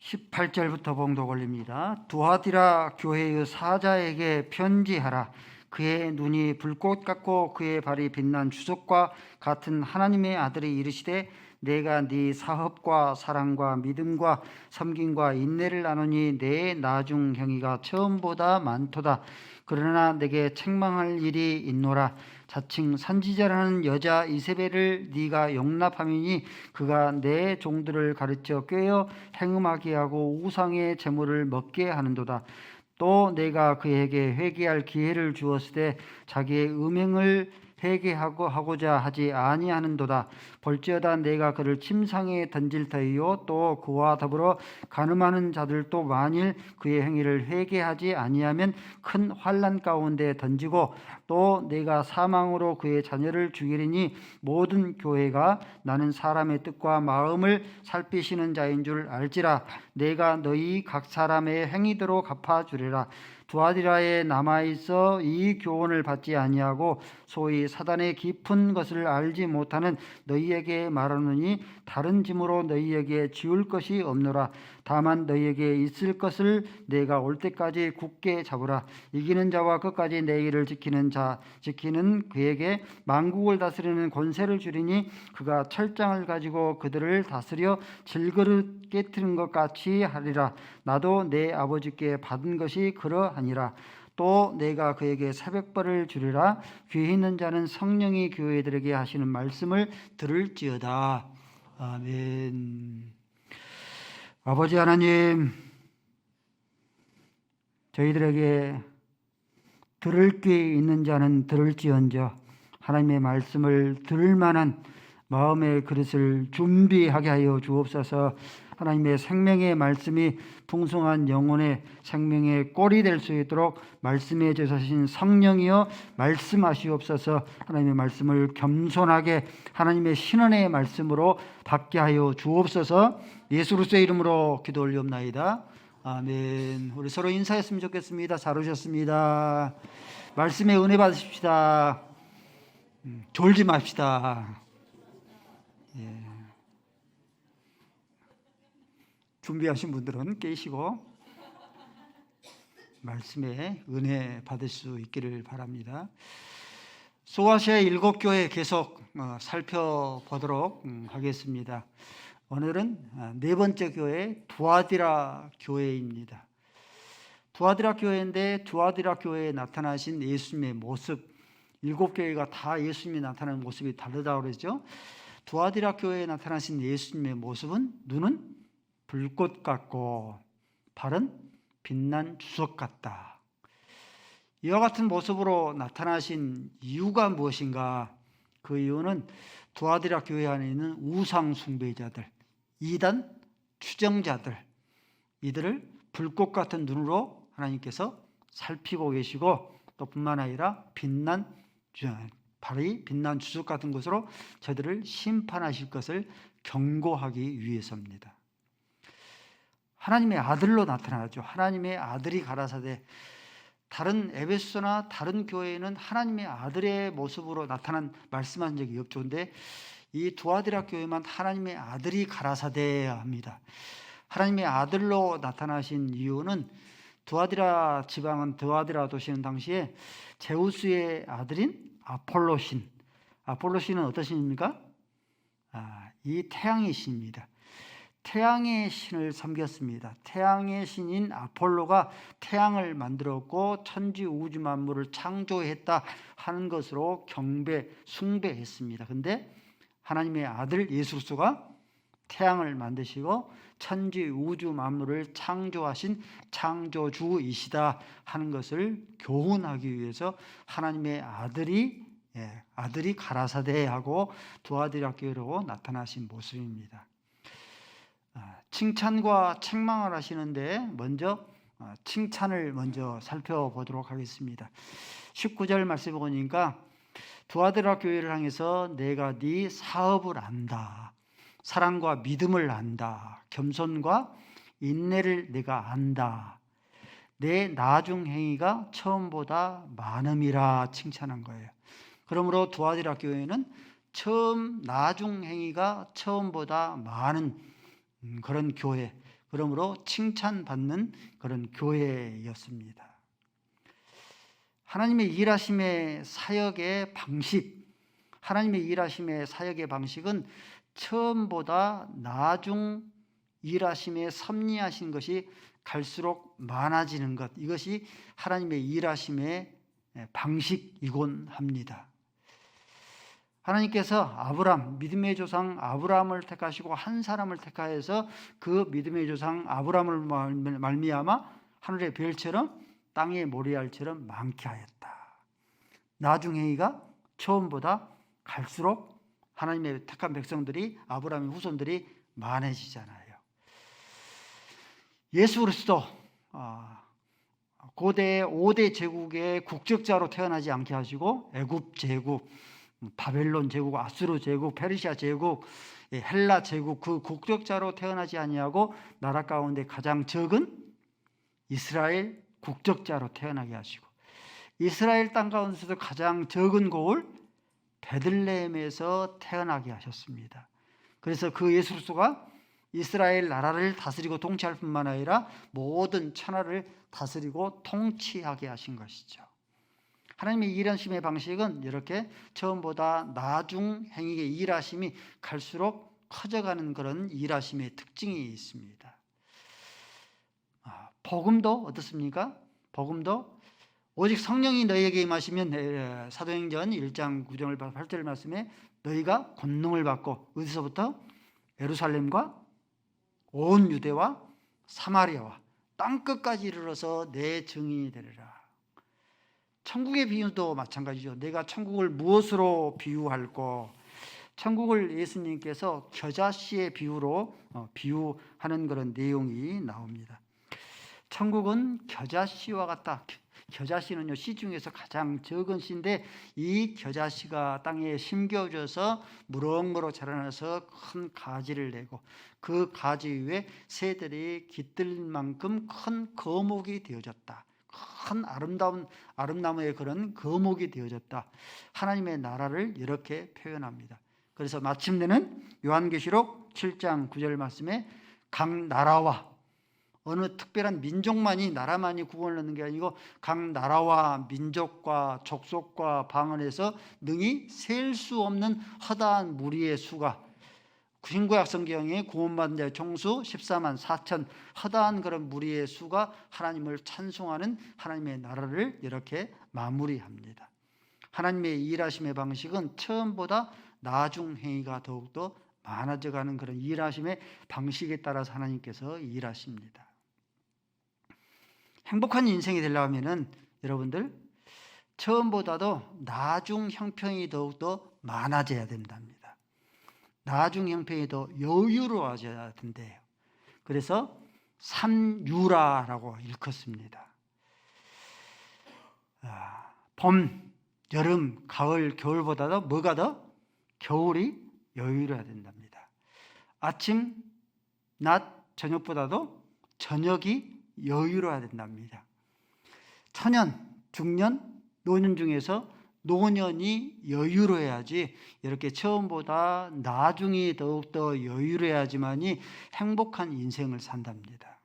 18절부터 봉독 올립니다. 두아디라 교회의 사자에게 편지하라. 그의 눈이 불꽃 같고 그의 발이 빛난 주석과 같은 하나님의 아들이 이르시되 내가 네 사업과 사랑과 믿음과 섬김과 인내를 나누니 내 나중 행위가 처음보다 많도다. 그러나 내게 책망할 일이 있노라. 자칭 선지자라는 여자 이세벨을 네가 용납함이니 그가 내 종들을 가르쳐 꾀어 행음하게 하고 우상의 제물을 먹게 하는도다. 또 내가 그에게 회개할 기회를 주었으되 자기의 음행을 회개하고자 하지 아니하는도다. 볼지어다 내가 그를 침상에 던질 터이요 또 그와 더불어 간음하는 자들도 만일 그의 행위를 회개하지 아니하면 큰 환난 가운데 던지고 또 내가 사망으로 그의 자녀를 죽이리니 모든 교회가 나는 사람의 뜻과 마음을 살피시는 자인 줄 알지라. 내가 너희 각 사람의 행위대로 갚아주리라. 두아디라에 남아있어 이 교훈을 받지 아니하고 소위 사단의 깊은 것을 알지 못하는 너희에게 말하노니 다른 짐으로 너희에게 지울 것이 없노라. 다만 너희에게 있을 것을 내가 올 때까지 굳게 잡으라. 이기는 자와 끝까지 내 일을 지키는 그에게 만국을 다스리는 권세를 주리니 그가 철장을 가지고 그들을 다스려 질그릇 깨트린 것 같이 하리라. 나도 내 아버지께 받은 것이 그러하니라. 또 내가 그에게 새벽벌을 주리라. 귀 있는 자는 성령이 교회들에게 하시는 말씀을 들을지어다. 아멘. 아버지 하나님, 저희들에게 들을 귀 있는 자는 들을지언정 하나님의 말씀을 들을 만한 마음의 그릇을 준비하게 하여 주옵소서. 하나님의 생명의 말씀이 풍성한 영혼의 생명의 꼴이 될 수 있도록 말씀해 주신 성령이여 말씀하시옵소서. 하나님의 말씀을 겸손하게 하나님의 신원의 말씀으로 받게 하여 주옵소서. 예수 그리스도의 이름으로 기도 올리옵나이다. 아멘. 우리 서로 인사했으면 좋겠습니다. 잘 오셨습니다. 말씀의 은혜 받으십시다. 졸지 맙시다. 예. 준비하신 분들은 깨시고 말씀의 은혜 받을 수 있기를 바랍니다. 소아시아 7교회 계속 살펴보도록 하겠습니다. 오늘은 네 번째 교회 두아디라 교회입니다. 두아디라 교회인데 두아디라 교회에 나타나신 예수님의 모습, 7교회가 다 예수님이 나타나는 모습이 다르다고 그러죠. 두아디라 교회에 나타나신 예수님의 모습은 눈은 불꽃 같고 발은 빛난 주석 같다. 이와 같은 모습으로 나타나신 이유가 무엇인가? 그 이유는 두아디라 교회 안에 있는 우상 숭배자들, 이단 추정자들, 이들을 불꽃 같은 눈으로 하나님께서 살피고 계시고 또 뿐만 아니라 발이 빛난 주석 같은 것으로 저들을 심판하실 것을 경고하기 위해서입니다. 하나님의 아들로 나타나죠. 하나님의 아들이 가라사대. 다른 에베소나 다른 교회에는 하나님의 아들의 모습으로 나타난 말씀한 적이 없죠. 근데 이 두아디라 교회만 하나님의 아들이 가라사대야 합니다. 하나님의 아들로 나타나신 이유는 두아디라 지방은 두아디라 도시는 당시에 제우스의 아들인 아폴로신. 아폴로신은 어떤 신입니까? 이 태양의 신입니다. 태양의 신을 섬겼습니다. 태양의 신인 아폴로가 태양을 만들었고 천지 우주 만물을 창조했다 하는 것으로 숭배했습니다. 그런데 하나님의 아들 예수 그리스도가 태양을 만드시고 천지 우주 만물을 창조하신 창조주이시다 하는 것을 교훈하기 위해서 하나님의 아들이 가라사대하고 두아디라 교회로 나타나신 모습입니다. 칭찬과 책망을 하시는데 먼저 칭찬을 먼저 살펴보도록 하겠습니다. 19절 말씀을 보니까 두아디라 교회를 향해서 내가 네 사업을 안다. 사랑과 믿음을 안다. 겸손과 인내를 내가 안다. 내 나중 행위가 처음보다 많음이라 칭찬한 거예요. 그러므로 두아디라 교회는 나중 행위가 처음보다 많은 그런 교회, 그러므로 칭찬받는 그런 교회였습니다. 하나님의 일하심의 사역의 방식, 하나님의 일하심의 사역의 방식은 처음보다 나중 일하심에 섭리하신 것이 갈수록 많아지는 것, 이것이 하나님의 일하심의 방식이곤 합니다. 하나님께서 아브람, 믿음의 조상 아브람을 택하시고 한 사람을 택하여서 그 믿음의 조상 아브람을 말미암아 하늘의 별처럼 땅의 모래알처럼 많게 하였다. 나중 행위가 처음보다 갈수록 하나님의 택한 백성들이, 아브라함의 후손들이 많아지잖아요. 예수 그리스도 고대 5대 제국의 국적자로 태어나지 않게 하시고 애굽 제국, 바벨론 제국, 아수르 제국, 페르시아 제국, 헬라 제국 그 국적자로 태어나지 아니하고 나라 가운데 가장 적은 이스라엘 국적자로 태어나게 하시고, 이스라엘 땅 가운데서도 가장 적은 고을 베들레헴에서 태어나게 하셨습니다. 그래서 그 예수 그리스도가 이스라엘 나라를 다스리고 통치할 뿐만 아니라 모든 천하를 다스리고 통치하게 하신 것이죠. 하나님의 일하심의 방식은 이렇게 처음보다 나중 행위의 일하심이 갈수록 커져가는 그런 일하심의 특징이 있습니다. 복음도 어떻습니까? 복음도 오직 성령이 너희에게 임하시면, 사도행전 1장 9절 8절 말씀에 너희가 권능을 받고, 어디서부터? 예루살렘과 온 유대와 사마리아와 땅끝까지 이르러서 내 증인이 되리라. 천국의 비유도 마찬가지죠. 내가 천국을 무엇으로 비유할꼬? 천국을 예수님께서 겨자씨의 비유로 비유하는 그런 내용이 나옵니다. 천국은 겨자씨와 같다. 겨자씨는요, 씨 중에서 가장 적은 씨인데, 이 겨자씨가 땅에 심겨져서 무럭무럭 자라나서 큰 가지를 내고, 그 가지 위에 새들이 깃들 만큼 큰 거목이 되어졌다. 큰 아름다운 아름나무의 그런 거목이 되어졌다. 하나님의 나라를 이렇게 표현합니다. 그래서 마침내는 요한계시록 7장 9절 말씀에 각 나라와 어느 특별한 민족만이, 나라만이 구원을 얻는 게 아니고 각 나라와 민족과 족속과 방언에서 능히 셀 수 없는 허다한 무리의 수가, 신구약 성경의 구원받은 자의 총수 14만 4천, 허다한 그런 무리의 수가 하나님을 찬송하는 하나님의 나라를 이렇게 마무리합니다. 하나님의 일하심의 방식은 처음보다 나중 행위가 더욱더 많아져가는 그런 일하심의 방식에 따라서 하나님께서 일하십니다. 행복한 인생이 되려고 하면은 여러분들 처음보다도 나중 형편이 더욱더 많아져야 된답니다. 나중 형편이 더 여유로워져야 된대요. 그래서 삼유라라고 일컫습니다. 봄, 여름, 가을, 겨울보다도 뭐가 더? 겨울이 여유로워야 된답니다. 아침, 낮, 저녁보다도 저녁이 여유로워야 된답니다. 청년, 중년, 노년 중에서 노년이 여유로워야지, 이렇게 처음보다 나중이 더욱더 여유로워야지만이 행복한 인생을 산답니다.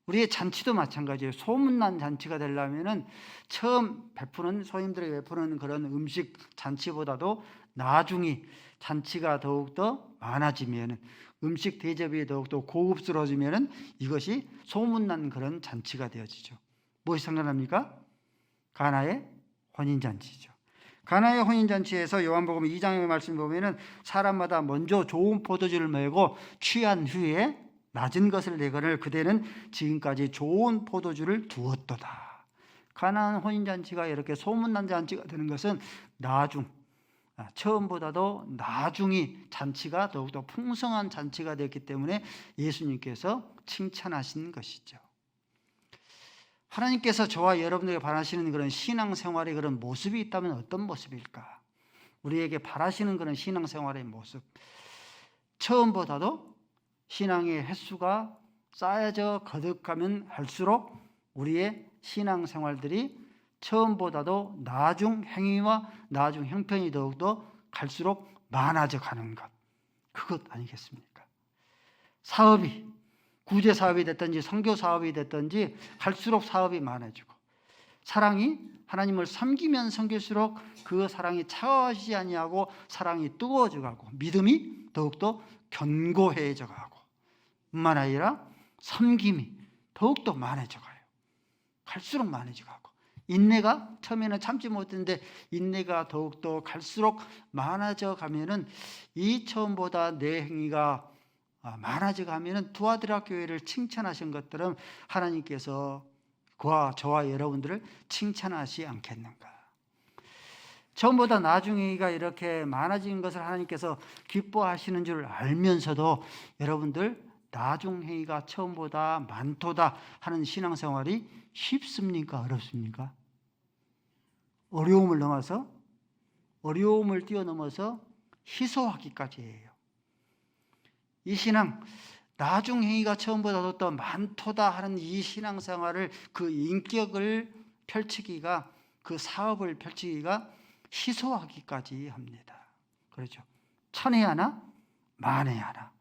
우리의 잔치도 마찬가지예요. 소문난 잔치가 되려면은 처음 베푸는, 손님들에게 베푸는 그런 음식 잔치보다도 나중이 잔치가 더욱더 많아지면은, 음식 대접이 더욱더 고급스러워지면은 이것이 소문난 그런 잔치가 되어지죠. 무엇이 상관합니까? 가나의 혼인잔치죠. 가나의 혼인잔치에서 요한복음 2장의 말씀 보면은 사람마다 먼저 좋은 포도주를 메고 취한 후에 낮은 것을 내거늘 그대는 지금까지 좋은 포도주를 두었도다. 가나안 혼인잔치가 이렇게 소문난 잔치가 되는 것은 나중, 처음보다도 나중이 잔치가 더욱더 풍성한 잔치가 됐기 때문에 예수님께서 칭찬하신 것이죠. 하나님께서 저와 여러분에게 바라시는 그런 신앙생활의 그런 모습이 있다면 어떤 모습일까? 우리에게 바라시는 그런 신앙생활의 모습, 처음보다도 신앙의 횟수가 쌓여져 거듭가면 할수록 우리의 신앙생활들이 처음보다도 나중 행위와 나중 형편이 더욱더 갈수록 많아져 가는 것, 그것 아니겠습니까? 사업이 구제 사업이 됐든지 선교 사업이 됐든지 갈수록 사업이 많아지고, 사랑이 하나님을 섬기면 섬길수록 그 사랑이 차가워지지 아니하고 사랑이 뜨거워져 가고 믿음이 더욱더 견고해져 가고, 뿐만 아니라 섬김이 더욱더 많아져 가요. 갈수록 많아져 가고, 인내가 처음에는 참지 못했는데 인내가 더욱더 갈수록 많아져 가면은, 이 처음보다 내 행위가 많아져 가면은 두아디라 교회를 칭찬하신 것처럼 하나님께서 그와 저와 여러분들을 칭찬하시 않겠는가? 처음보다 나중에가 이렇게 많아진 것을 하나님께서 기뻐하시는 줄 알면서도 여러분들 나중행위가 처음보다 많도다 하는 신앙생활이 쉽습니까? 어렵습니까? 어려움을 뛰어넘어서 희소하기까지 해요. 이 신앙, 나중행위가 처음보다 더 많도다 하는 이 신앙생활을, 그 인격을 펼치기가, 그 사업을 펼치기가 희소하기까지 합니다. 그렇죠. 천에 하나, 만에 하나.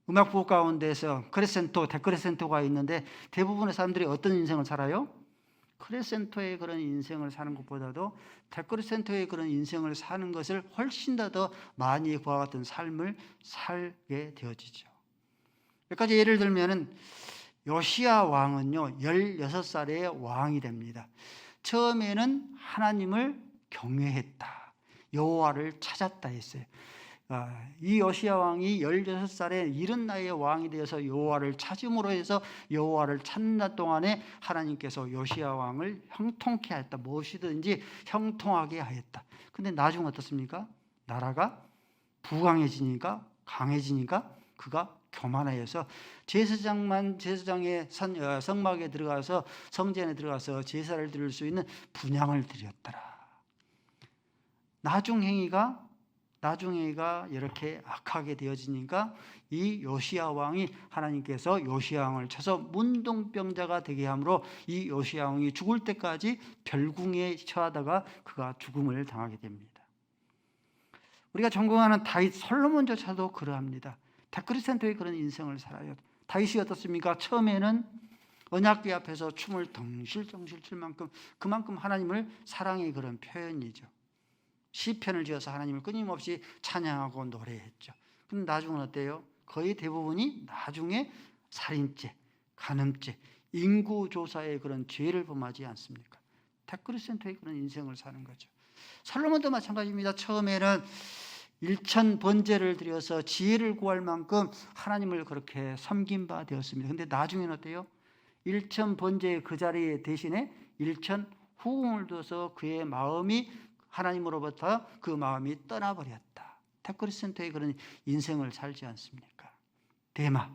음악부 가운데서 크레센토, 데크레센토가 있는데 대부분의 사람들이 어떤 인생을 살아요? 크레센토의 그런 인생을 사는 것보다도 데크레센토의 그런 인생을 사는 것을 훨씬 더 많이 그와 같은 삶을 살게 되어지죠. 몇 가지 예를 들면은, 요시야 왕은요 16살에 왕이 됩니다. 처음에는 하나님을 경외했다, 여호와를 찾았다 했어요. 이 요시야 왕이 16살에 이른 나이에 왕이 되어서 여호와를 찾음으로 해서 여호와를 찾는 동안에 하나님께서 요시야 왕을 형통케 하였다. 무엇이든지 형통하게 하였다. 근데 나중에 어떻습니까? 나라가 부강해지니까, 강해지니까 그가 교만하여서 제사장의 성막에 들어가서, 성전에 들어가서 제사를 드릴 수 있는 분향을 드렸더라. 나중행위가 이렇게 악하게 되어지니까 이 요시야 왕이, 하나님께서 요시야 왕을 쳐서 문둥병자가 되게 함으로 이 요시야 왕이 죽을 때까지 별궁에 처하다가 그가 죽음을 당하게 됩니다. 우리가 존경하는 다윗, 솔로몬조차도 그러합니다. 데크리센토의 그런 인생을 살아요. 다윗이 어떻습니까? 처음에는 언약궤 앞에서 춤을 덩실덩실 출 만큼, 그만큼 하나님을 사랑의 그런 표현이죠. 시편을 지어서 하나님을 끊임없이 찬양하고 노래했죠. 근데 나중은 어때요? 거의 대부분이 나중에 살인죄, 간음죄, 인구조사의 그런 죄를 범하지 않습니까? 데크리센토의 그런 인생을 사는 거죠. 솔로몬도 마찬가지입니다. 처음에는 1000번제를 드려서 지혜를 구할 만큼 하나님을 그렇게 섬긴 바 되었습니다. 근데 나중에는 어때요? 1000번제의 그 자리에 대신에 1000 후궁을 둬서 그의 마음이, 하나님으로부터 그 마음이 떠나버렸다. 데크리센토의 그런 인생을 살지 않습니까? 데마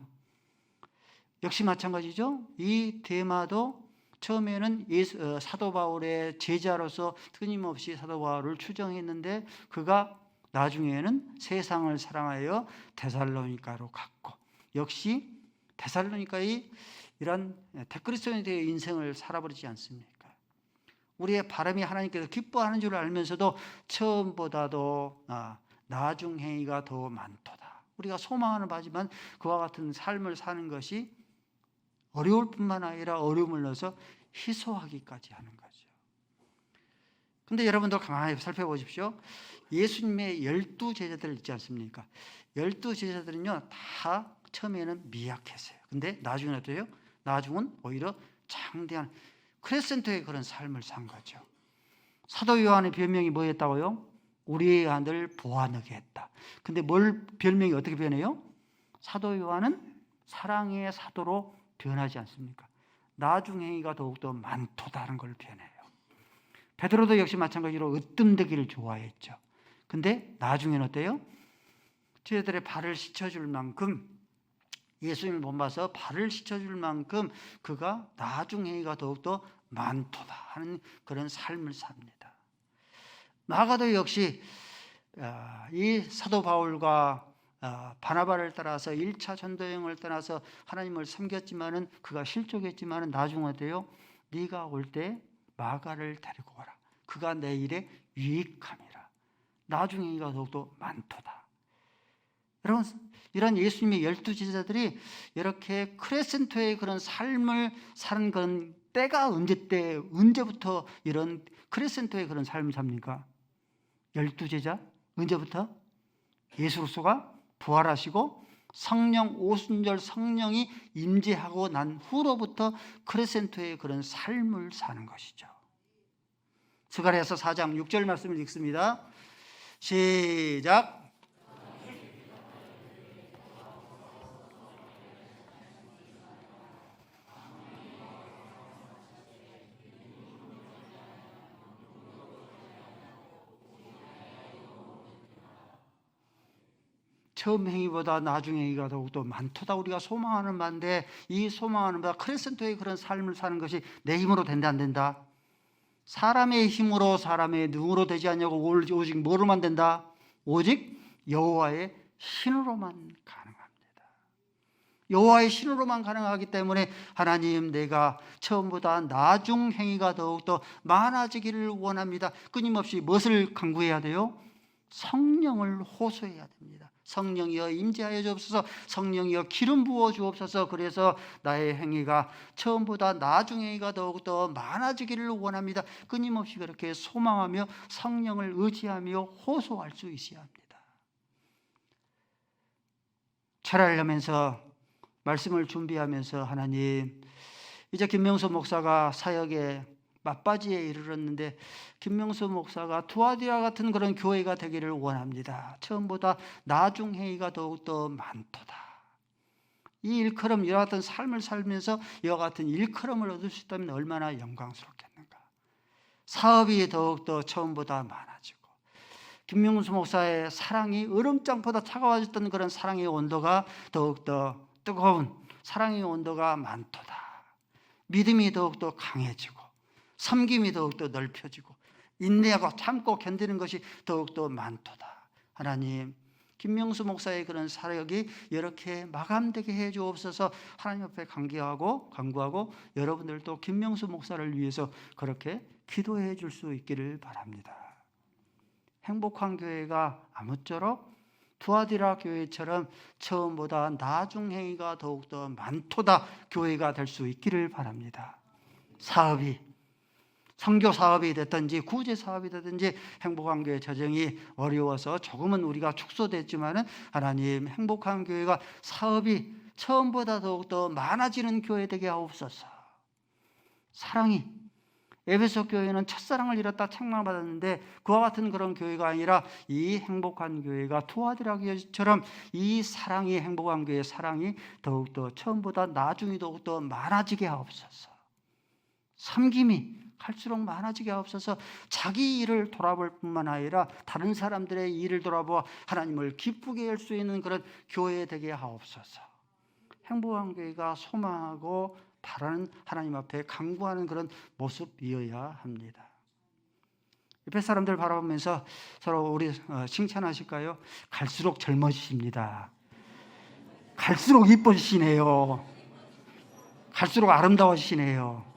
역시 마찬가지죠. 이 데마도 처음에는 사도 바울의 제자로서 끊임없이 사도 바울을 추정했는데, 그가 나중에는 세상을 사랑하여 데살로니가로 갔고, 역시 데살로니가의 이런 데크리스토인의 인생을 살아버리지 않습니까? 우리의 바람이 하나님께서 기뻐하는 줄 알면서도 처음보다도 나중 행위가 더 많도다. 우리가 소망하는 바지만 그와 같은 삶을 사는 것이 어려울 뿐만 아니라 어려움을 넣어서 희소하기까지 하는 거죠. 근데 여러분도 가만히 살펴보십시오. 예수님의 12제자들 있지 않습니까? 12제자들은요 다 처음에는 미약했어요. 근데 나중에는 어때요? 나중은 오히려 장대한 크레센토의 그런 삶을 산 거죠. 사도 요한의 별명이 뭐였다고요? 우리의 아들 보아너게 했다. 근데 별명이 어떻게 변해요? 사도 요한은 사랑의 사도로 변하지 않습니까? 나중 행위가 더욱더 많도다는 걸 변해요. 베드로도 역시 마찬가지로 으뜸되기를 좋아했죠. 근데 나중에는 어때요? 제자들의 발을 씻어줄 만큼, 예수님을 못 봐서 발을 씻어줄 만큼 그가 나중 행위가 더욱더 많도다 하는 그런 삶을 삽니다. 마가도 역시 이 사도 바울과 바나바를 따라서 1차 전도여행을 떠나서 하나님을 섬겼지만은, 그가 실족했지만은 나중에 어때요? 네가 올 때 마가를 데리고 와라. 그가 내 일에 유익함이라. 나중에 이가 더욱더 많도다. 여러분, 이런 예수님의 12제자들이 이렇게 크레센토의 그런 삶을 사는 그런 때가 언제부터 이런 크레센토의 그런 삶을 삽니까? 12제자? 언제부터? 예수 그리스도가 부활하시고 성령 오순절 성령이 임재하고 난 후로부터 크레센토의 그런 삶을 사는 것이죠. 스가랴서 4장 6절 말씀을 읽습니다. 시작. 처음 행위보다 나중 행위가 더욱더 많도다 우리가 소망하는 바인데, 이 소망하는 바 크레센토의 그런 삶을 사는 것이 내 힘으로 된다 안 된다? 사람의 힘으로 사람의 능으로 되지 않냐고. 오직 뭐로만 된다? 오직 여호와의 신으로만 가능합니다. 여호와의 신으로만 가능하기 때문에 하나님, 내가 처음보다 나중 행위가 더욱더 많아지기를 원합니다. 끊임없이 무엇을 강구해야 돼요? 성령을 호소해야 됩니다. 성령이여 임재하여 주옵소서, 성령이여 기름 부어 주옵소서. 그래서 나의 행위가 처음보다 나중 행위가 더욱더 많아지기를 원합니다. 끊임없이 그렇게 소망하며 성령을 의지하며 호소할 수 있어야 합니다. 철야를 하면서 말씀을 준비하면서 하나님, 이제 김명수 목사가 사역에 막바지에 이르렀는데 김명수 목사가 두아디라 같은 그런 교회가 되기를 원합니다. 처음보다 나중 행위가 더욱더 많도다. 이 일컬음, 이와 같은 삶을 살면서 이와 같은 일컬음을 얻을 수 있다면 얼마나 영광스럽겠는가. 사업이 더욱더 처음보다 많아지고, 김명수 목사의 사랑이 얼음장보다 차가워졌던 그런 사랑의 온도가 더욱더 뜨거운 사랑의 온도가 많도다. 믿음이 더욱더 강해지고, 섬김이 더욱더 넓혀지고, 인내하고 참고 견디는 것이 더욱더 많도다. 하나님, 김명수 목사의 그런 사역이 이렇게 마감되게 해 주옵소서. 하나님 앞에 간구하고 여러분들도 김명수 목사를 위해서 그렇게 기도해 줄 수 있기를 바랍니다. 행복한 교회가 아무쪼록 두아디라 교회처럼 처음보다 나중 행위가 더욱더 많도다 교회가 될 수 있기를 바랍니다. 사업이, 선교 사업이 됐든지 구제 사업이 되든지 행복한 교회 재정이 어려워서 조금은 우리가 축소됐지만은 하나님, 행복한 교회가 사업이 처음보다 더욱더 많아지는 교회 되게 하옵소서. 사랑이, 에베소 교회는 첫사랑을 잃었다 책망받았는데 그와 같은 그런 교회가 아니라 이 행복한 교회가 두아디라 교회처럼 이 사랑이, 행복한 교회의 사랑이 더욱더 처음보다 나중이 더욱더 많아지게 하옵소서. 섬김이 갈수록 많아지게 하옵소서. 자기 일을 돌아볼 뿐만 아니라 다른 사람들의 일을 돌아보아 하나님을 기쁘게 할 수 있는 그런 교회 되게 하옵소서. 행복한 교회가 소망하고 바라는, 하나님 앞에 간구하는 그런 모습이어야 합니다. 옆에 사람들 바라보면서 서로 우리 칭찬하실까요? 갈수록 젊어지십니다. 갈수록 이뻐지시네요. 갈수록 아름다워지시네요.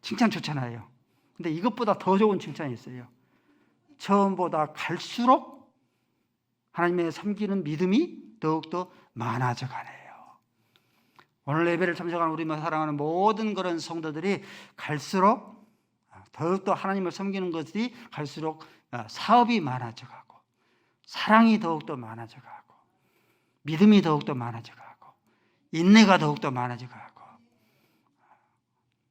칭찬 좋잖아요. 근데 이것보다 더 좋은 칭찬이 있어요. 처음보다 갈수록 하나님의 섬기는 믿음이 더욱더 많아져 가네요. 오늘 예배를 참석하는 우리 사랑하는 모든 그런 성도들이 갈수록 더욱더 하나님을 섬기는 것이 갈수록 사업이 많아져 가고, 사랑이 더욱더 많아져 가고, 믿음이 더욱더 많아져 가고, 인내가 더욱더 많아져 가고,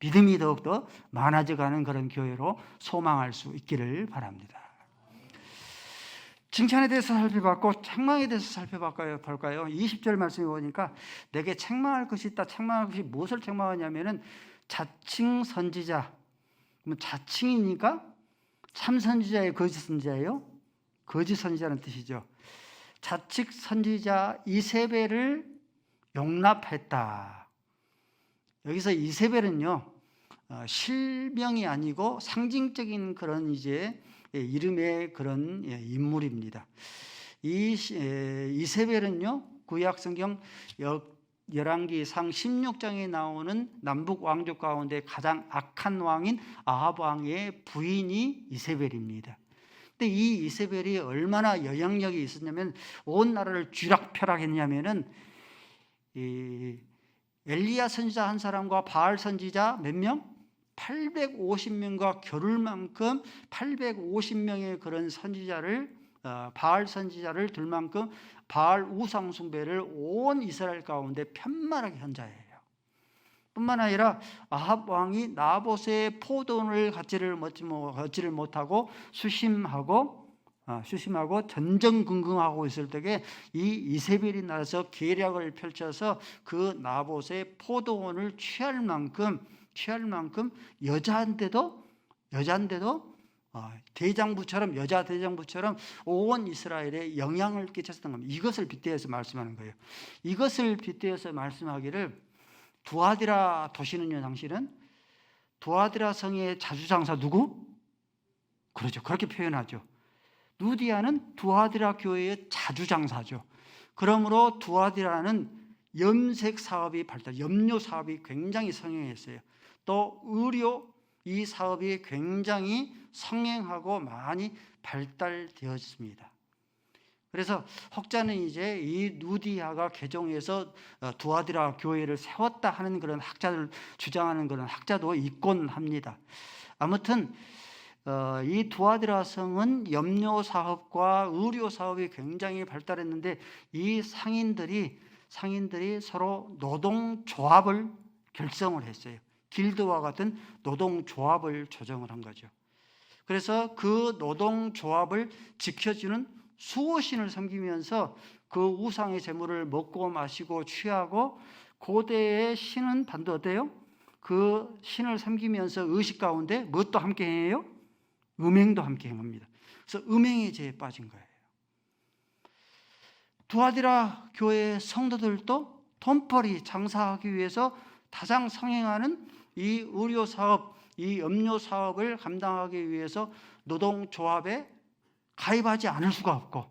믿음이 더욱더 많아져가는 그런 교회로 소망할 수 있기를 바랍니다. 칭찬에 대해서 살펴봤고 책망에 대해서 살펴볼까요? 20절 말씀에 보니까 내게 책망할 것이 있다. 책망할 것이 무엇을 책망하냐면은 자칭 선지자. 그러면 자칭이니까 참 선지자예요, 거짓 선지자예요? 거짓 선지자는 뜻이죠. 자칭 선지자 이세벨을 용납했다. 여기서 이세벨은요, 실명이 아니고 상징적인 그런 이제 이름의 그런 인물입니다. 이세벨은요, 구약 성경 열왕기상 16장에 나오는 남북 왕족 가운데 가장 악한 왕인 아합 왕의 부인이 이세벨입니다. 근데 이 이세벨이 얼마나 영향력이 있었냐면 온 나라를 쥐락펴락했냐면은 이 엘리야 선지자 한 사람과 바알 선지자 몇 명? 850명과 겨룰 만큼 850명의 그런 선지자를 바알 선지자를 들 만큼 바알 우상 숭배를 온 이스라엘 가운데 편만하게 한 자예요. 뿐만 아니라 아합 왕이 나봇의 포도원을 갖지를 못하고 수심하고 전전긍긍하고 있을 때에 이 이세벨이 나서 계략을 펼쳐서 그 나봇의 포도원을 취할 만큼 여자인데도 대장부처럼, 여자 대장부처럼 온 이스라엘에 영향을 끼쳤던 겁니다. 이것을 빗대어서 말씀하는 거예요. 이것을 빗대어서 말씀하기를 두아디라 도시는요, 당시는 두아디라 성의 자주장사 누구? 그렇죠. 그렇게 표현하죠. 누디아는 두아디라 교회의 자주장사죠. 그러므로 두아디라는 염색 사업이 염료 사업이 굉장히 성행했어요. 또 의료 이 사업이 굉장히 성행하고 많이 발달되었습니다. 그래서 혹자는 이제 이 누디아가 개종해서 두아디라 교회를 세웠다 하는 그런 학자들 주장하는 그런 학자도 있곤 합니다. 아무튼 이 두아디라 성은 염료 사업과 의료 사업이 굉장히 발달했는데 이 상인들이 서로 노동조합을 결성을 했어요. 길드와 같은 노동조합을 조정을 한 거죠. 그래서 그 노동조합을 지켜주는 수호신을 섬기면서 그 우상의 재물을 먹고 마시고 취하고 고대의 신은 반도 어때요? 그 신을 섬기면서 의식 가운데 무엇도 함께 해요? 음행도 함께 행합니다. 그래서 음행의 죄에 빠진 거예요. 두아디라 교회 성도들도 돈벌이 장사하기 위해서 가장 성행하는 이 의료 사업, 이 염료 사업을 감당하기 위해서 노동조합에 가입하지 않을 수가 없고,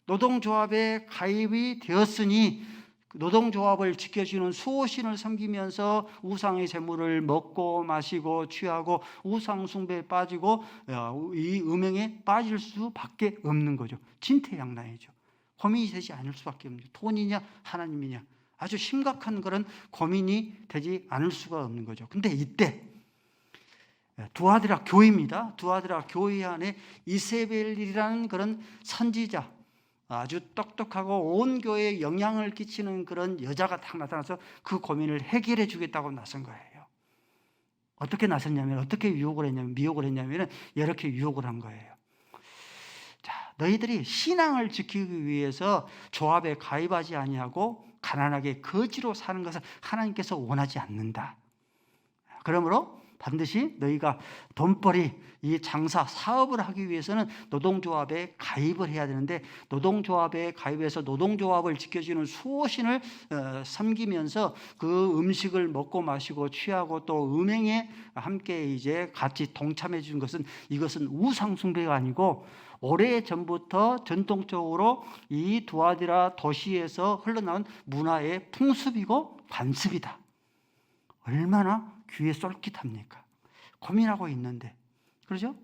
노동조합에 가입이 되었으니 노동조합을 지켜주는 수호신을 섬기면서 우상의 재물을 먹고 마시고 취하고 우상 숭배에 빠지고 이 음행에 빠질 수밖에 없는 거죠. 진퇴양난이죠. 고민이 되지 않을 수밖에 없는 거죠. 돈이냐 하나님이냐, 아주 심각한 그런 고민이 되지 않을 수가 없는 거죠. 근데 이때 두아디라 교회입니다. 두아디라 교회 안에 이세벨이라는 그런 선지자, 아주 똑똑하고 온 교회에 영향을 끼치는 그런 여자가 딱 나타나서 그 고민을 해결해 주겠다고 나선 거예요. 어떻게 나섰냐면, 어떻게 미혹을 했냐면 이렇게 유혹을 한 거예요. 자, 너희들이 신앙을 지키기 위해서 조합에 가입하지 아니하고 가난하게 거지로 사는 것을 하나님께서 원하지 않는다. 그러므로 반드시 너희가 돈벌이 이 장사 사업을 하기 위해서는 노동조합에 가입을 해야 되는데, 노동조합에 가입해서 노동조합을 지켜주는 수호신을 섬기면서 그 음식을 먹고 마시고 취하고 또 음행에 함께 이제 같이 동참해 준 것은, 이것은 우상 숭배가 아니고 오래전부터 전통적으로 이 두아디라 도시에서 흘러나온 문화의 풍습이고 관습이다. 얼마나 귀에 쏠깃합니까? 고민하고 있는데, 그러죠?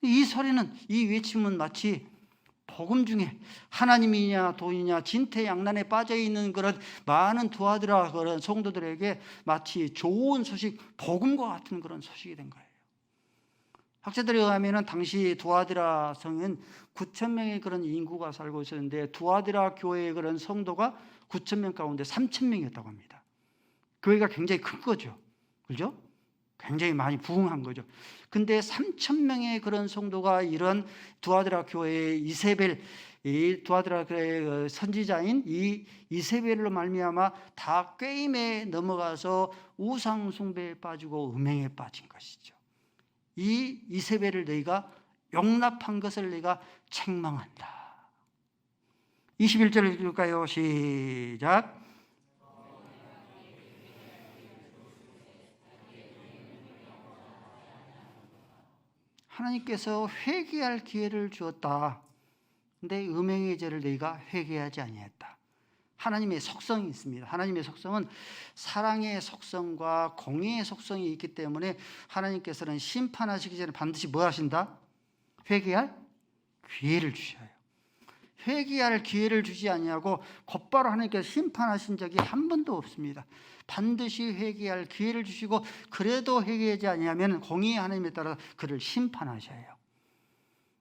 이 소리는, 이 외침은 마치 복음 중에 하나님이냐 돈이냐 진퇴양난에 빠져 있는 그런 많은 두아디라 그런 성도들에게 마치 좋은 소식, 복음과 같은 그런 소식이 된 거예요. 학자들에 의하면 당시 두아디라 성은 9,000명의 그런 인구가 살고 있었는데, 두아디라 교회의 그런 성도가 9,000명 가운데 3,000명이었다고 합니다. 교회가 굉장히 큰 거죠. 그죠? 굉장히 많이 부흥한 거죠. 근데 3,000명의 그런 성도가 이런 두아디라 교회의 이세벨, 이 두아디라 교회의 선지자인 이 이세벨로 말미암아 다 게임에 넘어가서 우상 숭배에 빠지고 음행에 빠진 것이죠. 이 이세벨을 너희가 용납한 것을 너희가 책망한다. 21절 읽을까요? 시작. 하나님께서 회개할 기회를 주었다. 근데 음행의 죄를 너희가 회개하지 아니했다. 하나님의 속성이 있습니다. 하나님의 속성은 사랑의 속성과 공의의 속성이 있기 때문에 하나님께서는 심판하시기 전에 반드시 뭐 하신다? 회개할 기회를 주셔요. 회개할 기회를 주지 아니하고 곧바로 하나님께서 심판하신 적이 한 번도 없습니다. 반드시 회개할 기회를 주시고 그래도 회개하지 아니하면 공의의 하나님에 따라 그를 심판하셔요.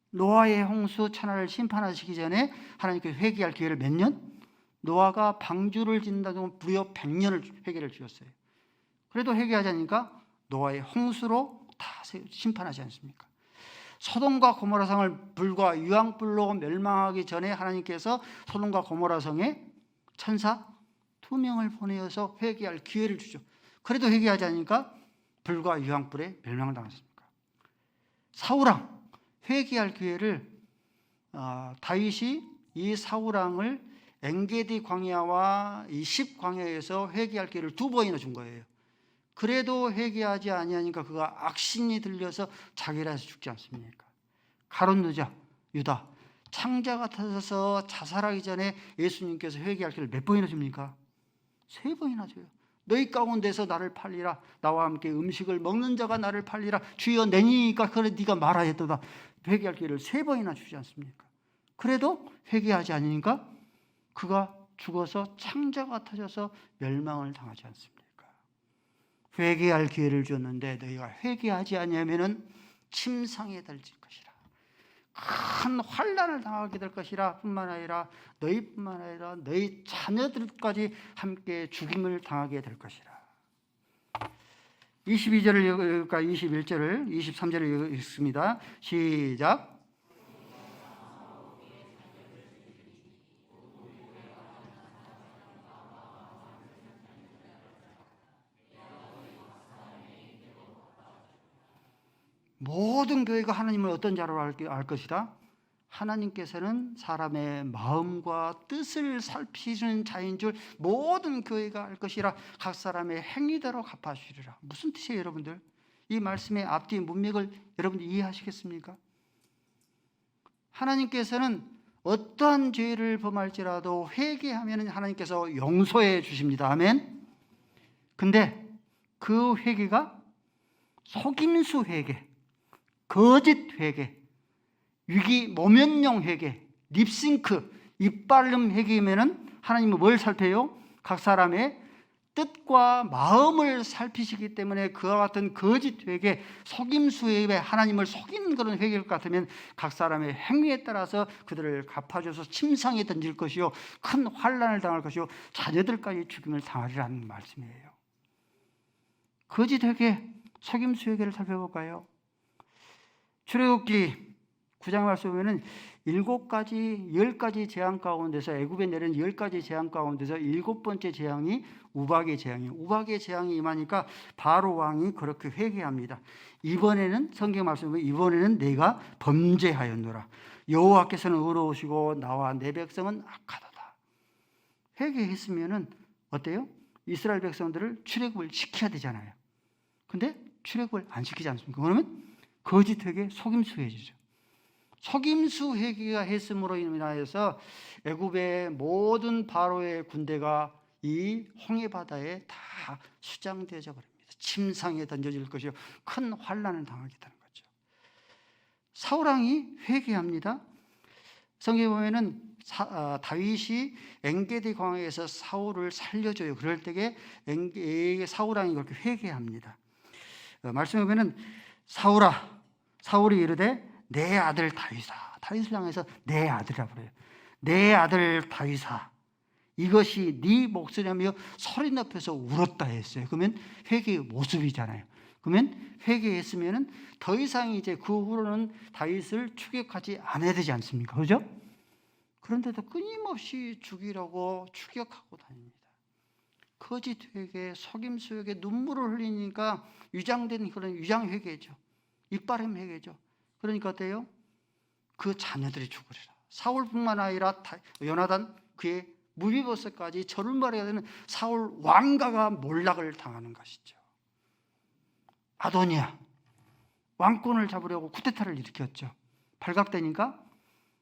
노아의 홍수 천하를 심판하시기 전에 하나님께서 회개할 기회를 몇 년? 노아가 방주를 짓는다고 무려 100년을 회개를 주셨어요. 그래도 회개하지 않으니까 노아의 홍수로 다 심판하지 않습니까? 소돔과 고모라 성을 불과 유황불로 멸망하기 전에 하나님께서 소돔과 고모라 성에 천사 2명을 보내어서 회개할 기회를 주죠. 그래도 회개하지 않으니까 불과 유황불에 멸망을 당했습니까? 사울왕 회개할 기회를 다윗이 이 사울왕을 엔게디 광야와 이 십 광야에서 회개할 기회를 2번이나 준 거예요. 그래도 회개하지 아니하니까 그가 악신이 들려서 자결해서 죽지 않습니까? 가룟 유다 창자 같아서 자살하기 전에 예수님께서 회개할 기회를 몇 번이나 줍니까? 3번이나 줘요. 너희 가운데서 나를 팔리라. 나와 함께 음식을 먹는 자가 나를 팔리라. 주여 내니까 그래 네가 말하 했도다. 회개할 기회를 3번이나 주지 않습니까? 그래도 회개하지 않으니까 그가 죽어서 창자 같아져서 멸망을 당하지 않습니까? 회개할 기회를 줬는데 너희가 회개하지 아니하면은 침상에 달릴 것이라. 큰 환난을 당하게 될 것이라. 뿐만 아니라 너희뿐만 아니라 너희 자녀들까지 함께 죽음을 당하게 될 것이라. 22절을 읽을까? 21절을 23절을 읽습니다. 시작. 모든 교회가 하나님을 어떤 자로 알 것이다? 하나님께서는 사람의 마음과 뜻을 살피시는 자인 줄 모든 교회가 알 것이라. 각 사람의 행위대로 갚아주리라. 무슨 뜻이에요, 여러분들? 이 말씀의 앞뒤 문맥을 여러분들 이해하시겠습니까? 하나님께서는 어떠한 죄를 범할지라도 회개하면 하나님께서 용서해 주십니다. 아멘. 근데 그 회개가 속임수 회개, 거짓 회개, 위기 모면용 회개, 립싱크, 입발음 회개이면은 하나님은 뭘 살펴요? 각 사람의 뜻과 마음을 살피시기 때문에 그와 같은 거짓 회개, 속임수 회개, 하나님을 속이는 그런 회개일 것 같으면 각 사람의 행위에 따라서 그들을 갚아줘서 침상에 던질 것이요, 큰 환난을 당할 것이요, 자녀들까지 죽임을 당하리라는 말씀이에요. 거짓 회개, 속임수 회개를 살펴볼까요? 출애굽기 9장 말씀 보면은 10가지 재앙 가운데서 애굽에 내린 10가지 재앙 가운데서 7번째 재앙이 우박의 재앙이에요. 우박의 재앙이 임하니까 바로 왕이 그렇게 회개합니다. 이번에는 성경 말씀 보면 이번에는 내가 범죄하였노라. 여호와께서는 의로우시고 나와 내 백성은 악하도다. 회개했으면은 어때요? 이스라엘 백성들을 출애굽을 시켜야 되잖아요. 근데 출애굽을 안 시키지 않습니까? 그러면 거짓 회개, 속임수 회개죠. 속임수 회개가 했음으로 인하여서 애굽의 모든 바로의 군대가 이 홍해 바다에 다 수장되어져 버립니다. 침상에 던져질 것이요, 큰 환난을 당하게 되는 거죠. 사울 왕이 회개합니다. 성경에 보면은 다윗이 엔게디 광야에서 사울을 살려줘요. 그럴 때에 사울 왕이 그렇게 회개합니다. 말씀에 보면은 사울이 이르되 내 아들 다윗아, 다윗을 향해서 내 아들이라고 그래요. 내 아들 다윗아, 이것이 네 목소리라며 소리 높여서 울었다 했어요. 그러면 회개의 모습이잖아요. 그러면 회개했으면은 더 이상 이제 그 후로는 다윗을 추격하지 않아야 되지 않습니까? 그죠? 그런데도 끊임없이 죽이려고 추격하고 다닙니다. 거짓 회개, 속임수 회개, 눈물을 흘리니까 위장된 그런 위장 회개죠. 입바람 회개죠. 그러니까 어때요? 그 자녀들이 죽으리라. 사울뿐만 아니라 요나단, 그의 무비보셋까지 저를 말해야 되는 사울 왕가가 몰락을 당하는 것이죠. 아도니아 왕권을 잡으려고 쿠데타를 일으켰죠. 발각되니까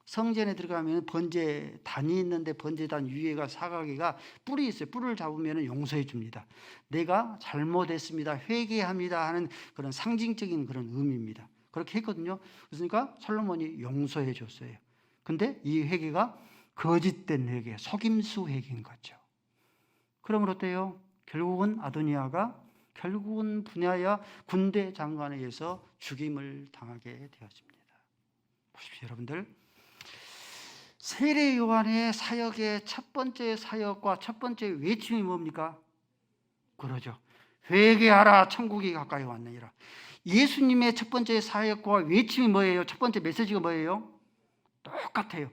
성전에 들어가면 번제단이 있는데 번제단 위에가 사각이가 뿔이 있어요. 뿔을 잡으면 용서해 줍니다. 내가 잘못했습니다, 회개합니다 하는 그런 상징적인 그런 의미입니다. 그렇게 했거든요. 그러니까 솔로몬이 용서해 줬어요. 근데 이 회개가 거짓된 회개, 속임수 회개인 거죠. 그러므로 어때요? 결국은 아도니아가 결국은 분야야 군대 장관에 의해서 죽임을 당하게 되었습니다. 보십시오, 여러분들. 세례 요한의 사역의 첫 번째 사역과 첫 번째 외침이 뭡니까? 그러죠. 회개하라, 천국이 가까이 왔느니라. 예수님의 첫 번째 사역과 외침이 뭐예요? 첫 번째 메시지가 뭐예요? 똑같아요.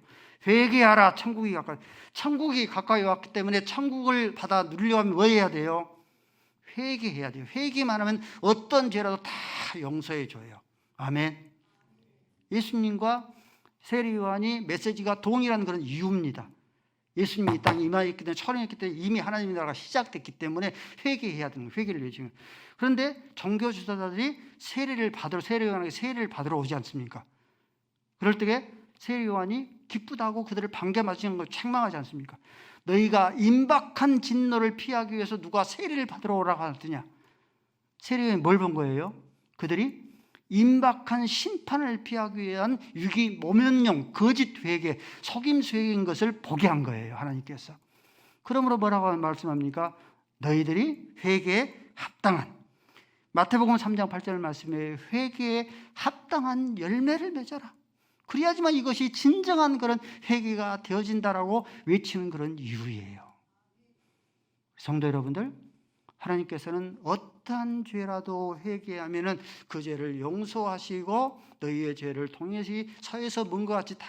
회개하라, 천국이 가까이. 천국이 가까이 왔기 때문에 천국을 받아 누리려면 뭐 해야 돼요? 회개해야 돼요. 회개만 하면 어떤 죄라도 다 용서해 줘요. 아멘. 예수님과 세례 요한이 메시지가 동일한 그런 이유입니다. 예수님이 이 땅에 임하였기 때문에, 촬영했기 때문에 이미 하나님의 나라가 시작됐기 때문에 회개해야 되는 거예요. 회개를 외치는. 그런데 종교 지도자들이 세례 요한에게 세례를 받으러 오지 않습니까? 그럴 때에 세례 요한이 기쁘다고 그들을 반겨맞이는 걸 책망하지 않습니까? 너희가 임박한 진노를 피하기 위해서 누가 세례를 받으러 오라고 하더냐? 세례 요한이 뭘 본 거예요? 그들이 임박한 심판을 피하기 위한 유기모면용 거짓 회개, 속임수 회개인 것을 보게 한 거예요, 하나님께서. 그러므로 뭐라고 말씀합니까? 너희들이 회개에 합당한, 마태복음 3장 8절 말씀에 회개에 합당한 열매를 맺어라. 그래야지만 이것이 진정한 그런 회개가 되어진다라고 외치는 그런 이유예요. 성도 여러분들, 하나님께서는 어떠한 죄라도 회개하면은 그 죄를 용서하시고 너희의 죄를 통해서 서에서 문과 같이 다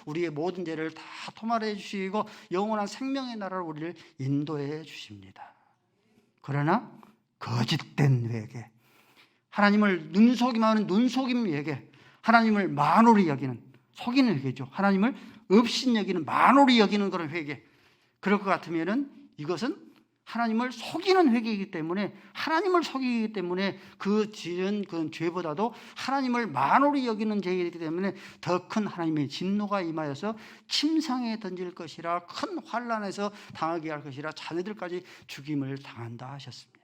우리의 모든 죄를 다 토말해 주시고 영원한 생명의 나라로 우리를 인도해 주십니다. 그러나 거짓된 회개, 하나님을 눈속임하는 눈속임 회개, 하나님을 만홀히 여기는, 속이는 회개죠. 하나님을 없인 여기는, 만홀히 여기는 그런 회개. 그럴 것 같으면은 이것은 하나님을 속이는 회개이기 때문에, 하나님을 속이기 때문에 그 죄보다도 하나님을 만홀히 여기는 죄이기 때문에 더 큰 하나님의 진노가 임하여서 침상에 던질 것이라, 큰 환난에서 당하게 할 것이라, 자녀들까지 죽임을 당한다 하셨습니다.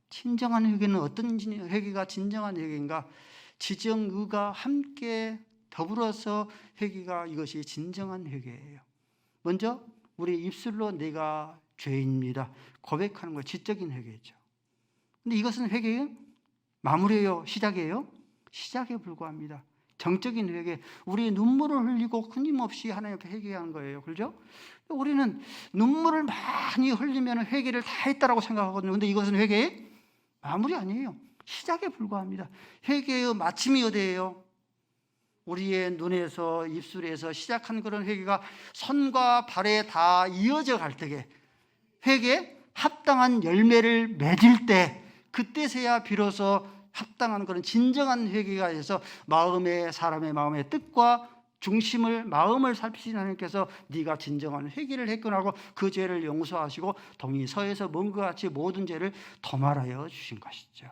진정한 회개는 어떤 회개가 진정한 회개인가? 지정의가 함께 더불어서 회개가, 이것이 진정한 회개예요. 먼저 우리 입술로 내가 죄인입니다 고백하는 거 지적인 회개죠. 근데 이것은 회개의 마무리예요? 시작이에요? 시작에 불과합니다. 정적인 회개, 우리의 눈물을 흘리고 끊임없이 하나님 앞에 회개하는 거예요. 그렇죠? 우리는 눈물을 많이 흘리면 회개를 다 했다라고 생각하거든요. 근데 이것은 회개의 마무리 아니에요. 시작에 불과합니다. 회개의 마침이 어디예요? 우리의 눈에서 입술에서 시작한 그런 회개가 손과 발에 다 이어져 갈 때에 회개에 합당한 열매를 맺을 때, 그때서야 비로소 합당한 그런 진정한 회개가 돼서 사람의 마음의 뜻과 중심을, 마음을 살피신 하나님께서 네가 진정한 회개를 했구나 하고 그 죄를 용서하시고 동이 서에서 먼 것 같이 모든 죄를 도말하여 주신 것이죠.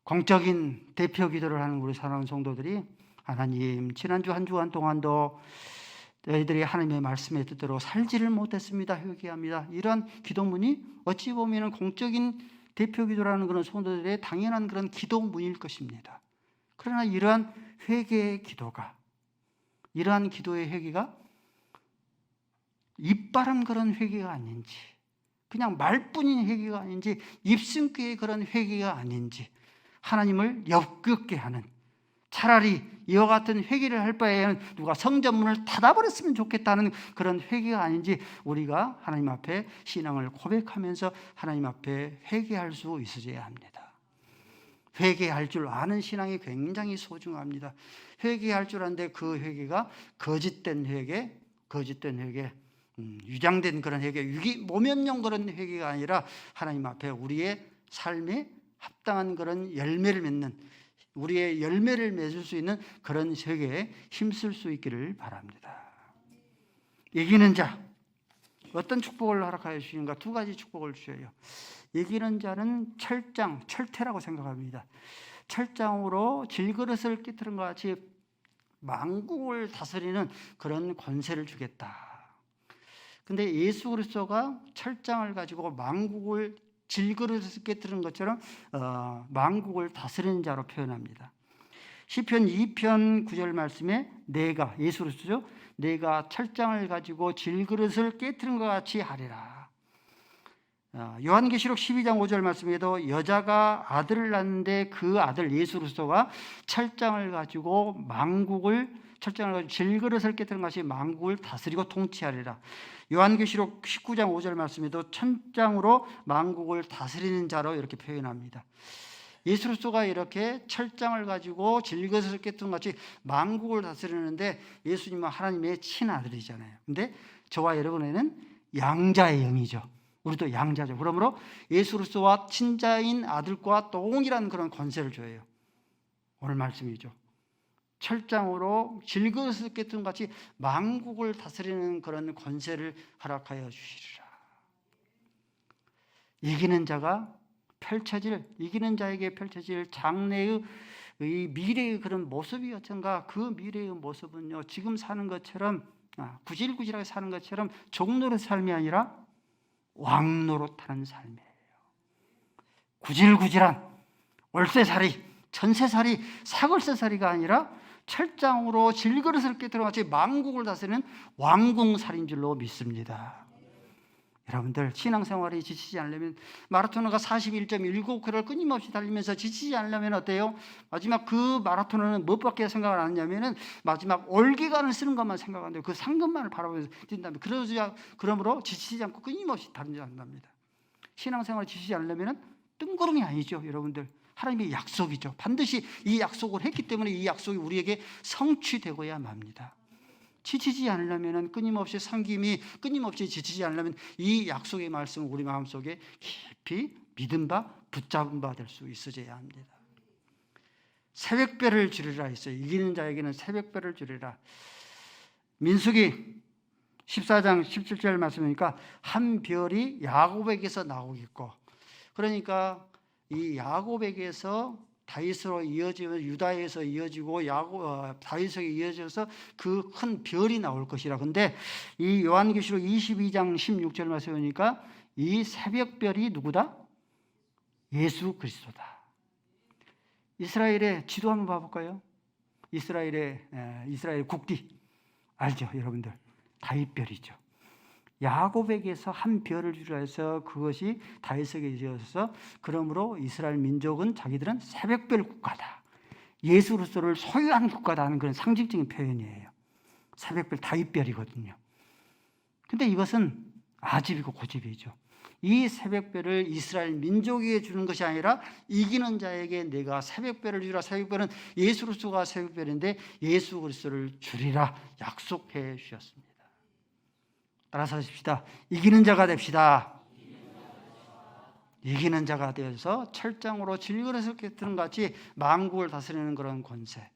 공적인 대표 기도를 하는 우리 사랑하는 성도들이, 하나님, 지난주 한 주간 동안도 저희들이 하나님의 말씀의 뜻대로 살지를 못했습니다. 회개합니다. 이러한 기도문이 어찌 보면 공적인 대표 기도라는 그런 성도들의 당연한 그런 기도문일 것입니다. 그러나 이러한 회개의 기도가, 이러한 기도의 회개가 입바람 그런 회개가 아닌지, 그냥 말뿐인 회개가 아닌지, 입승귀의 그런 회개가 아닌지, 하나님을 역겹게 하는, 차라리 이와 같은 회개를 할 바에는 누가 성전문을 닫아버렸으면 좋겠다는 그런 회개가 아닌지, 우리가 하나님 앞에 신앙을 고백하면서 하나님 앞에 회개할 수 있어야 합니다. 회개할 줄 아는 신앙이 굉장히 소중합니다. 회개할 줄 아는데 그 회개가 거짓된 회개, 유장된 그런 회개, 모면용 그런 회개가 아니라 하나님 앞에 우리의 삶에 합당한 그런 열매를 맺는, 우리의 열매를 맺을 수 있는 그런 회개에 힘쓸 수 있기를 바랍니다. 이기는 자, 어떤 축복을 허락하여 주시는가? 두 가지 축복을 주셔요. 이기는 자는 철퇴라고 생각합니다. 철장으로 질그릇을 깨뜨린 것 같이 만국을 다스리는 그런 권세를 주겠다. 근데 예수 그리스도가 철장을 가지고 만국을 질그릇을 깨뜨리는 것처럼 만국을 다스리는 자로 표현합니다. 시편 2편 9절 말씀에 내가, 예수로서죠, 내가 철장을 가지고 질그릇을 깨뜨린 것 같이 하리라. 요한계시록 12장 5절 말씀에도 여자가 아들을 낳는데 그 아들 예수로서가 철장을 가지고 질그릇을 깨뜨린 것이 만국을 다스리고 통치하리라. 요한계시록 19장 5절 말씀에도 천장으로 만국을 다스리는 자로 이렇게 표현합니다. 예수로서가 이렇게 철장을 가지고 질그릇을 깨뜨린 같이 만국을 다스리는데 예수님은 하나님의 친아들이잖아요. 근데 저와 여러분에는 양자의 영이죠. 우리도 양자죠. 그러므로 예수로서와 친자인 아들과 동일한 그런 권세를 줘요. 오늘 말씀이죠. 철장으로 질그릇을 깨뜨린 같이 만국을 다스리는 그런 권세를 허락하여 주시리라. 이기는 자에게 펼쳐질 장래의 이 미래의 그런 모습이 어떤가? 그 미래의 모습은요, 지금 사는 것처럼 구질구질하게 사는 것처럼 종노릇 삶이 아니라 왕노릇하는 삶이에요. 구질구질한 월세살이, 전세살이, 사골세살이가 아니라 철장으로 질그릇을 깨뜨려 같이 만국을 다스리는 왕궁살인 줄로 믿습니다. 여러분들 신앙생활이 지치지 않으려면, 마라토너가 41.195km를 끊임없이 달리면서 지치지 않으려면 어때요? 마지막 그 마라토너는 무엇밖에 생각을 안 하냐면은 마지막 올기간을 쓰는 것만 생각하는데 그 상금만을 바라보면서 뛴다면, 그러므로 지치지 않고 끊임없이 달리지 않는답니다. 신앙생활이 지치지 않으려면 뜬구름이 아니죠. 여러분들, 하나님의 약속이죠. 반드시 이 약속을 했기 때문에 이 약속이 우리에게 성취되고야 맙니다. 지치지 않으려면, 끊임없이 상김이 끊임없이 지치지 않으려면 이 약속의 말씀은 우리 마음속에 깊이 믿은 바, 붙잡은 바 될 수 있어져야 합니다. 새벽별을 주리라 했어요. 이기는 자에게는 새벽별을 주리라. 민수기 14장 17절 말씀이니까 한 별이 야곱에게서 나오겠고, 그러니까 이 야곱에게서 다윗으로 이어지면 유다에서 이어지고 다윗에게 이어져서 그 큰 별이 나올 것이라. 근데 이 요한계시록 22장 16절 말씀에 보니까 이 새벽별이 누구다? 예수 그리스도다. 이스라엘의 지도 한번 봐볼까요? 이스라엘 국기 알죠, 여러분들? 다윗별이죠. 야곱에게서 한 별을 주라 해서 그것이 다윗에게 이어져서, 그러므로 이스라엘 민족은 자기들은 새벽별 국가다, 예수 그리스도를 소유한 국가다 하는 그런 상징적인 표현이에요. 새벽별 다윗별이거든요. 근데 이것은 아집이고 고집이죠. 이 새벽별을 이스라엘 민족에게 주는 것이 아니라 이기는 자에게 내가 새벽별을 주라. 새벽별은 예수 그리스도가 새벽별인데 예수 그리스도를 주리라 약속해 주셨습니다. 따라서 하십시다. 이기는 자가 됩시다. 이기는 자가 되어서 철장으로 질그릇을 깨뜨리는 같이 만국을 다스리는 그런 권세,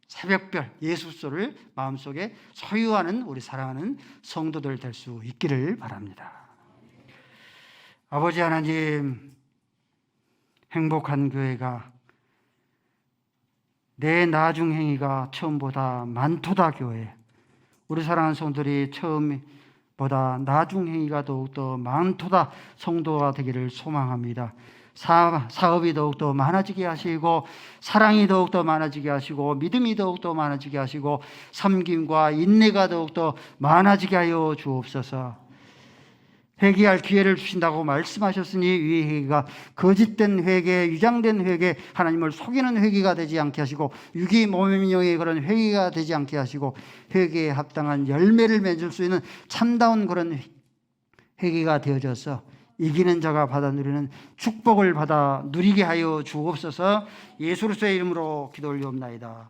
새벽별 예수 그리스도를 마음속에 소유하는 우리 사랑하는 성도들 될 수 있기를 바랍니다. 아버지 하나님, 행복한 교회가 내 나중 행위가 처음보다 많도다 교회, 우리 사랑하는 성도들이 처음보다 나중 행위가 더욱더 많도다 성도가 되기를 소망합니다. 사업이 더욱더 많아지게 하시고, 사랑이 더욱더 많아지게 하시고, 믿음이 더욱더 많아지게 하시고, 섬김과 인내가 더욱더 많아지게 하여 주옵소서. 회개할 기회를 주신다고 말씀하셨으니 이 회개가 거짓된 회개, 유장된 회개, 하나님을 속이는 회개가 되지 않게 하시고, 유기모명의 그런 회개가 되지 않게 하시고, 회개에 합당한 열매를 맺을 수 있는 참다운 그런 회개가 되어져서 이기는 자가 받아 누리는 축복을 받아 누리게 하여 주옵소서. 예수 그리스도의 이름으로 기도 올리옵나이다.